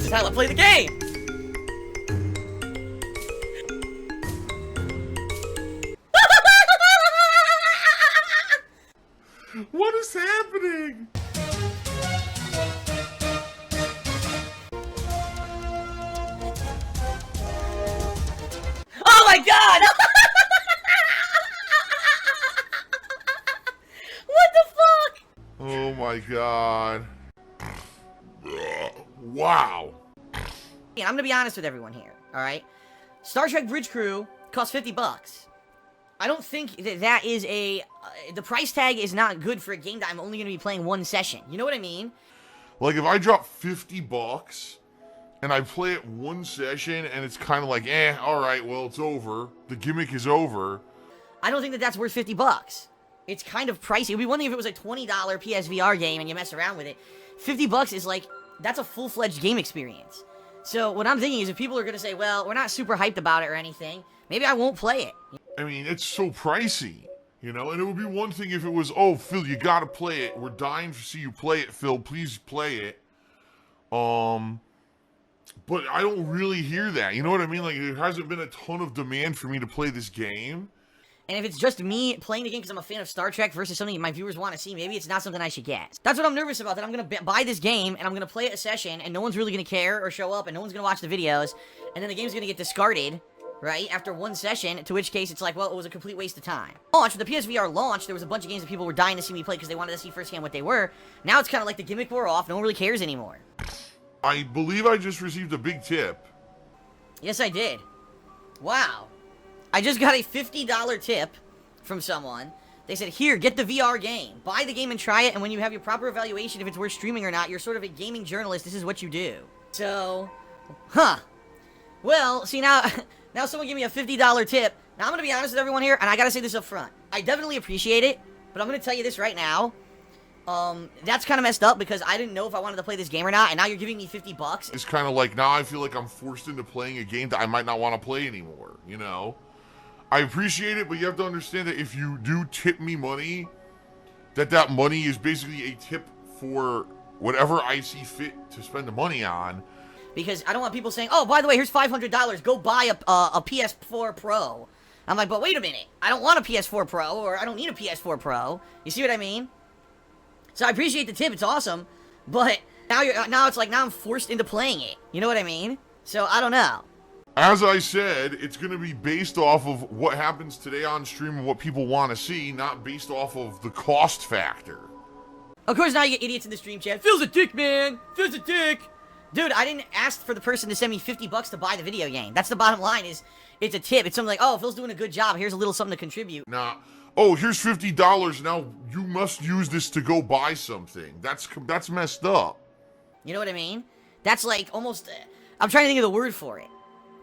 is how I play the game! What is happening? Oh my god! What the fuck? Oh my god. Wow. Yeah, I'm gonna be honest with everyone here, alright? Star Trek Bridge Crew costs $50. I don't think that is a... the price tag is not good for a game that I'm only gonna be playing one session. You know what I mean? Like, if I drop $50 and I play it one session and it's kind of like, alright, well, it's over. The gimmick is over. I don't think that that's worth $50. It's kind of pricey. It would be one thing if it was a $20 PSVR game and you mess around with it. $50 is like, that's a full-fledged game experience. So what I'm thinking is if people are going to say, well, we're not super hyped about it or anything, maybe I won't play it. I mean, it's so pricey, you know? And it would be one thing if it was, oh, Phil, you gotta play it. We're dying to see you play it, Phil. Please play it. But I don't really hear that. You know what I mean? Like, there hasn't been a ton of demand for me to play this game. And if it's just me playing the game because I'm a fan of Star Trek versus something my viewers want to see, maybe it's not something I should get. That's what I'm nervous about, that I'm going to buy this game, and I'm going to play it a session, and no one's really going to care or show up, and no one's going to watch the videos, and then the game's going to get discarded, right, after one session, to which case it's like, well, it was a complete waste of time. Launch, when the PSVR launched, there was a bunch of games that people were dying to see me play because they wanted to see firsthand what they were. Now it's kind of like the gimmick wore off, no one really cares anymore. I believe I just received a big tip. Yes, I did. Wow. I just got a $50 tip from someone. They said, here, get the VR game. Buy the game and try it, and when you have your proper evaluation if it's worth streaming or not, you're sort of a gaming journalist, this is what you do. So, well, see, now someone gave me a $50 tip. Now, I'm going to be honest with everyone here, and I got to say this up front. I definitely appreciate it, but I'm going to tell you this right now. That's kind of messed up because I didn't know if I wanted to play this game or not, and now you're giving me $50. It's kind of like, now I feel like I'm forced into playing a game that I might not want to play anymore, you know? I appreciate it, but you have to understand that if you do tip me money, that money is basically a tip for whatever I see fit to spend the money on. Because I don't want people saying, oh, by the way, here's $500, go buy a PS4 Pro. I'm like, but wait a minute, I don't want a PS4 Pro, or I don't need a PS4 Pro. You see what I mean? So I appreciate the tip, it's awesome, but now it's like, now I'm forced into playing it. You know what I mean? So I don't know. As I said, it's going to be based off of what happens today on stream and what people want to see, not based off of the cost factor. Of course, now you get idiots in the stream chat. Phil's a dick, man. Phil's a dick. Dude, I didn't ask for the person to send me $50 to buy the video game. That's the bottom line, is it's a tip. It's something like, oh, Phil's doing a good job. Here's a little something to contribute. Nah. Oh, here's $50. Now you must use this to go buy something. That's messed up. You know what I mean? That's like almost... I'm trying to think of the word for it.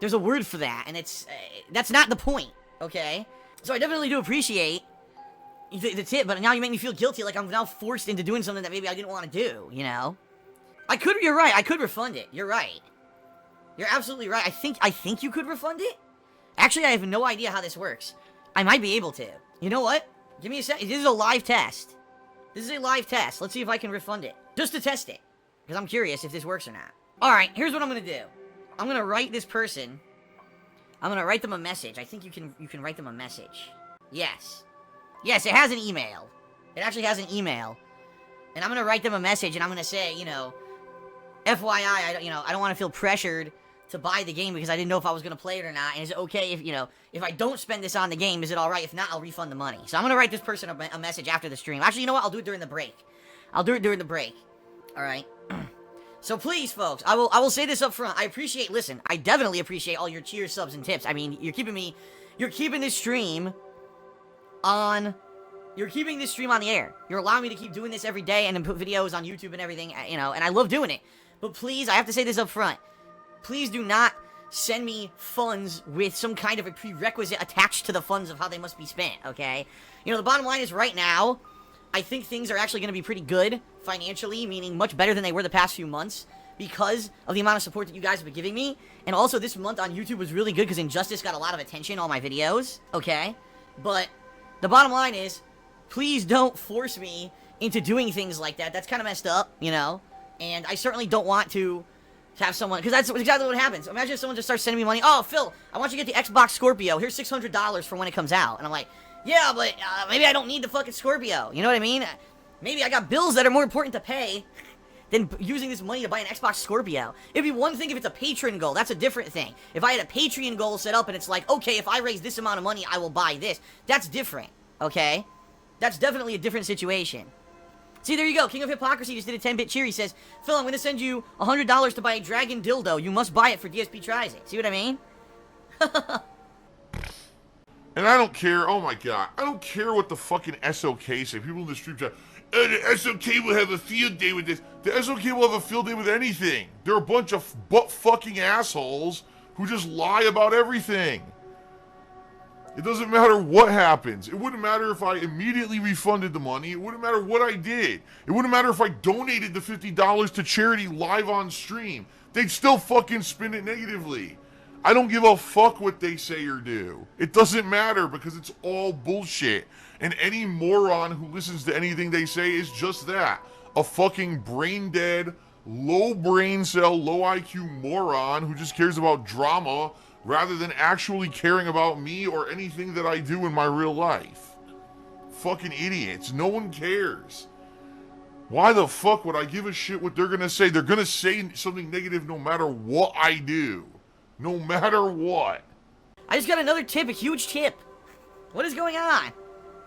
There's a word for that, and it's... that's not the point, okay? So I definitely do appreciate the tip, but now you make me feel guilty, like I'm now forced into doing something that maybe I didn't want to do, you know? You're right, I could refund it. You're right. You're absolutely right. I think you could refund it? Actually, I have no idea how this works. I might be able to. You know what? Give me a sec. This is a live test. This is a live test. Let's see if I can refund it. Just to test it. Because I'm curious if this works or not. Alright, here's what I'm going to do. I'm going to write this person. I'm going to write them a message. I think you can write them a message. Yes. Yes, it has an email. It actually has an email. And I'm going to write them a message, and I'm going to say, you know, FYI, I don't want to feel pressured to buy the game because I didn't know if I was going to play it or not. And is it okay if, if I don't spend this on the game, is it alright? If not, I'll refund the money. So I'm going to write this person a message after the stream. Actually, you know what? I'll do it during the break. I'll do it during the break. Alright? So please, folks, I will say this up front. I appreciate, listen, I definitely appreciate all your cheers, subs, and tips. I mean, you're keeping this stream on the air. You're allowing me to keep doing this every day and then put videos on YouTube and everything, and I love doing it. But please, I have to say this up front. Please do not send me funds with some kind of a prerequisite attached to the funds of how they must be spent, okay? The bottom line is right now, I think things are actually going to be pretty good financially, meaning much better than they were the past few months because of the amount of support that you guys have been giving me. And also, this month on YouTube was really good because Injustice got a lot of attention on my videos, okay? But the bottom line is, please don't force me into doing things like that. That's kind of messed up, And I certainly don't want to to have someone, because that's exactly what happens. Imagine if someone just starts sending me money. Oh, Phil, I want you to get the Xbox Scorpio. Here's $600 for when it comes out. And I'm like, yeah, but maybe I don't need the fucking Scorpio. You know what I mean? Maybe I got bills that are more important to pay than using this money to buy an Xbox Scorpio. It'd be one thing if it's a patron goal. That's a different thing. If I had a Patreon goal set up and it's like, okay, if I raise this amount of money, I will buy this. That's different, okay? That's definitely a different situation. See, there you go. King of Hypocrisy just did a 10-bit cheer. He says, Phil, I'm going to send you $100 to buy a dragon dildo. You must buy it for DSP Tries It. See what I mean? And I don't care, oh my god, I don't care what the fucking SOK say. People in the stream chat, the SOK will have a field day with this. The SOK will have a field day with anything. They're a bunch of butt-fucking assholes who just lie about everything. It doesn't matter what happens. It wouldn't matter if I immediately refunded the money. It wouldn't matter what I did. It wouldn't matter if I donated the $50 to charity live on stream. They'd still fucking spin it negatively. I don't give a fuck what they say or do. It doesn't matter because it's all bullshit. And any moron who listens to anything they say is just that. A fucking brain-dead, low brain cell, low IQ moron who just cares about drama rather than actually caring about me or anything that I do in my real life. Fucking idiots. No one cares. Why the fuck would I give a shit what they're gonna say? They're gonna say something negative no matter what I do. No matter what. I just got another tip, a huge tip. What is going on?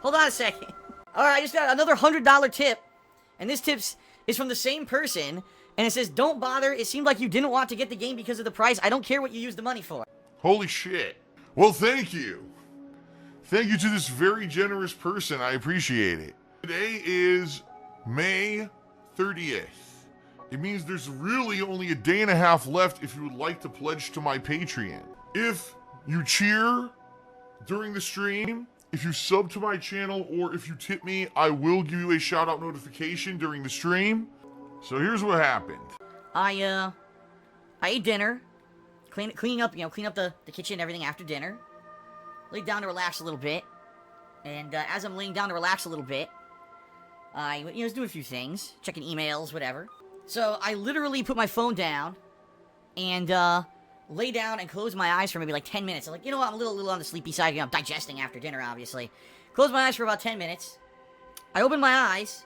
Hold on a second. Alright, I just got another $100 tip. And this tip is from the same person. And it says, don't bother. It seemed like you didn't want to get the game because of the price. I don't care what you use the money for. Holy shit. Well, thank you. Thank you to this very generous person. I appreciate it. Today is May 30th. It means there's really only a day and a half left if you would like to pledge to my Patreon. If you cheer during the stream, if you sub to my channel, or if you tip me, I will give you a shout out notification during the stream. So here's what happened. I ate dinner. Clean up the kitchen and everything after dinner. Laid down to relax a little bit. And as I'm laying down to relax a little bit, I was doing a few things. Checking emails, whatever. So I literally put my phone down and lay down and close my eyes for maybe like 10 minutes. I'm like, you know what, I'm a little on the sleepy side. I'm digesting after dinner, obviously. Close my eyes for about 10 minutes. I open my eyes,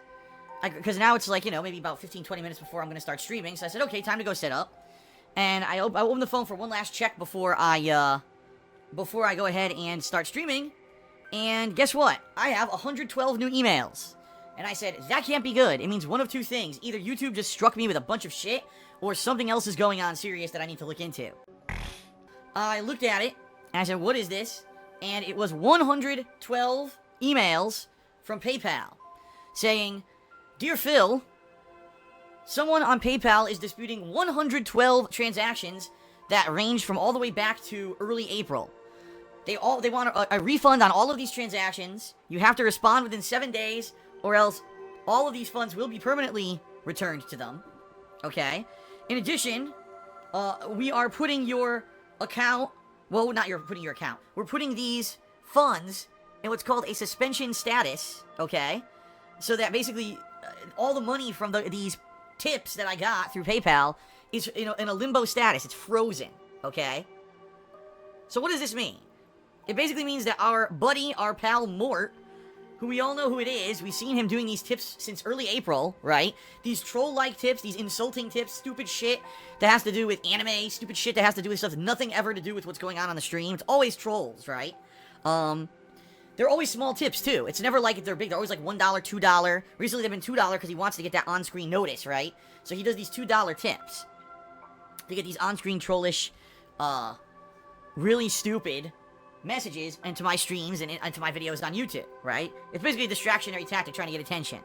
because now it's like, maybe about 15, 20 minutes before I'm going to start streaming. So I said, okay, time to go sit up. And I open the phone for one last check before I go ahead and start streaming. And guess what? I have 112 new emails. And I said, that can't be good. It means one of two things. Either YouTube just struck me with a bunch of shit, or something else is going on serious that I need to look into. I looked at it, and I said, what is this? And it was 112 emails from PayPal saying, Dear Phil, someone on PayPal is disputing 112 transactions that ranged from all the way back to early April. They want a refund on all of these transactions. You have to respond within 7 days, or else all of these funds will be permanently returned to them. Okay? In addition, we are putting your account... Well, not putting your account. We're putting these funds in what's called a suspension status, okay? So that basically all the money from these tips that I got through PayPal is in a limbo status. It's frozen, okay? So what does this mean? It basically means that our buddy, our pal Mort, who we all know who it is, we've seen him doing these tips since early April, right? These troll-like tips, these insulting tips, stupid shit that has to do with anime, stupid shit that has to do with stuff, nothing ever to do with what's going on the stream. It's always trolls, right? They're always small tips, too. It's never like they're big. They're always like $1, $2. Recently, they've been $2 because he wants to get that on-screen notice, right? So he does these $2 tips to get these on-screen trollish, really stupid messages into my streams and into my videos on YouTube, right? It's basically a distractionary tactic trying to get attention.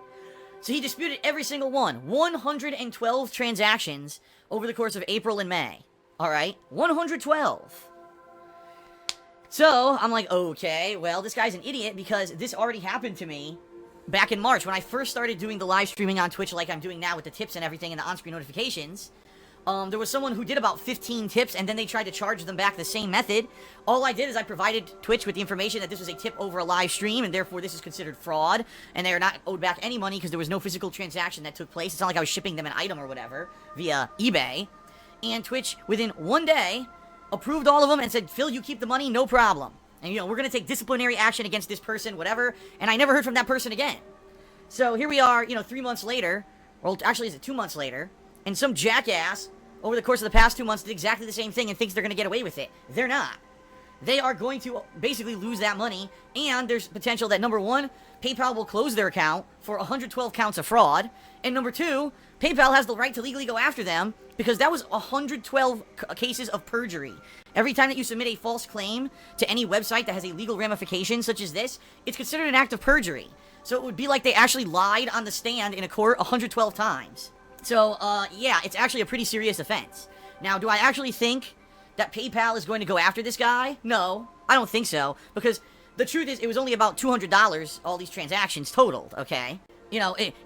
So he disputed every single one. 112 transactions over the course of April and May. Alright? 112. So, I'm like, okay, well, this guy's an idiot because this already happened to me back in March when I first started doing the live streaming on Twitch like I'm doing now with the tips and everything and the on-screen notifications. There was someone who did about 15 tips, and then they tried to charge them back the same method. All I did is I provided Twitch with the information that this was a tip over a live stream, and therefore this is considered fraud, and they are not owed back any money because there was no physical transaction that took place. It's not like I was shipping them an item or whatever via eBay. and Twitch, within 1 day, approved all of them and said, Phil, you keep the money, no problem. And, we're going to take disciplinary action against this person, whatever. And I never heard from that person again. So here we are, 3 months later, or actually, is it 2 months later, and some jackass, over the course of the past 2 months, did exactly the same thing and thinks they're going to get away with it. They're not. They are going to basically lose that money, and there's potential that, number one, PayPal will close their account for 112 counts of fraud, and number two, PayPal has the right to legally go after them because that was 112 cases of perjury. Every time that you submit a false claim to any website that has a legal ramification such as this, it's considered an act of perjury. So it would be like they actually lied on the stand in a court 112 times. So, yeah, it's actually a pretty serious offense. Now, do I actually think that PayPal is going to go after this guy? No, I don't think so, because the truth is, it was only about $200, all these transactions totaled, okay? In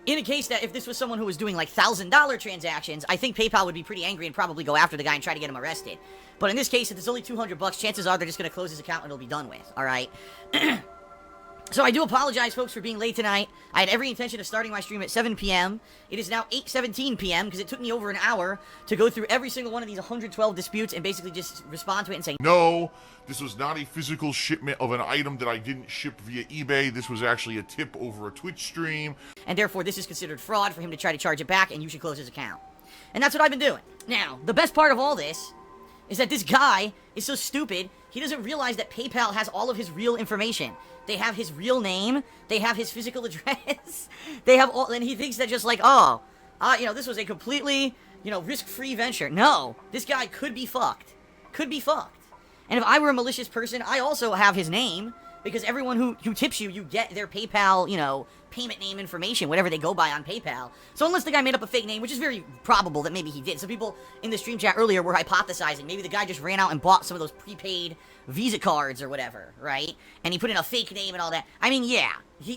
a case that if this was someone who was doing, like, $1,000 transactions, I think PayPal would be pretty angry and probably go after the guy and try to get him arrested. But in this case, if it's only $200, chances are they're just going to close his account and it'll be done with, alright? So I do apologize, folks, for being late tonight. I had every intention of starting my stream at 7 p.m. It is now 8:17 p.m. because it took me over an hour to go through every single one of these 112 disputes and basically just respond to it and say, no, this was not a physical shipment of an item that I didn't ship via eBay. This was actually a tip over a Twitch stream. And therefore, this is considered fraud for him to try to charge it back, and you should close his account. And that's what I've been doing. Now, the best part of all this is that this guy is so stupid, he doesn't realize that PayPal has all of his real information. They have his real name. They have his physical address. They have all, and he thinks that just like, this was a completely, risk-free venture. No, this guy could be fucked. Could be fucked. And if I were a malicious person, I also have his name, because everyone who tips you, you get their PayPal, payment name information, whatever they go by on PayPal. So unless the guy made up a fake name, which is very probable that maybe he did. Some people in the stream chat earlier were hypothesizing maybe the guy just ran out and bought some of those prepaid Visa cards or whatever, right? And he put in a fake name and all that. I mean, yeah,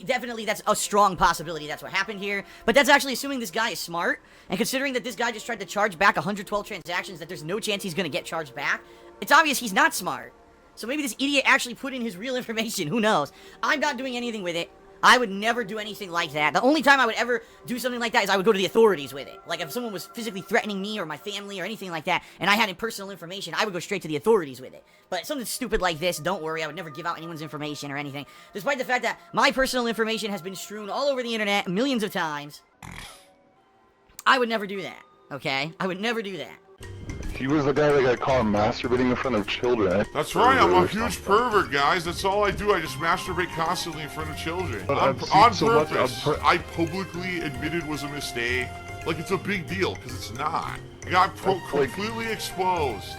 that's a strong possibility that's what happened here. But that's actually assuming this guy is smart, and considering that this guy just tried to charge back 112 transactions, that there's no chance he's going to get charged back, it's obvious he's not smart. So maybe this idiot actually put in his real information. Who knows? I'm not doing anything with it. I would never do anything like that. The only time I would ever do something like that is I would go to the authorities with it. Like if someone was physically threatening me or my family or anything like that, and I had personal information, I would go straight to the authorities with it. But something stupid like this, don't worry, I would never give out anyone's information or anything. Despite the fact that my personal information has been strewn all over the internet millions of times, I would never do that, okay? I would never do that. He was the guy that got caught masturbating in front of children. That's right, I'm a huge pervert, guys. That's all I do. I just masturbate constantly in front of children. But on so purpose. I publicly admitted was a mistake. Like, it's a big deal, because it's not. I got completely exposed.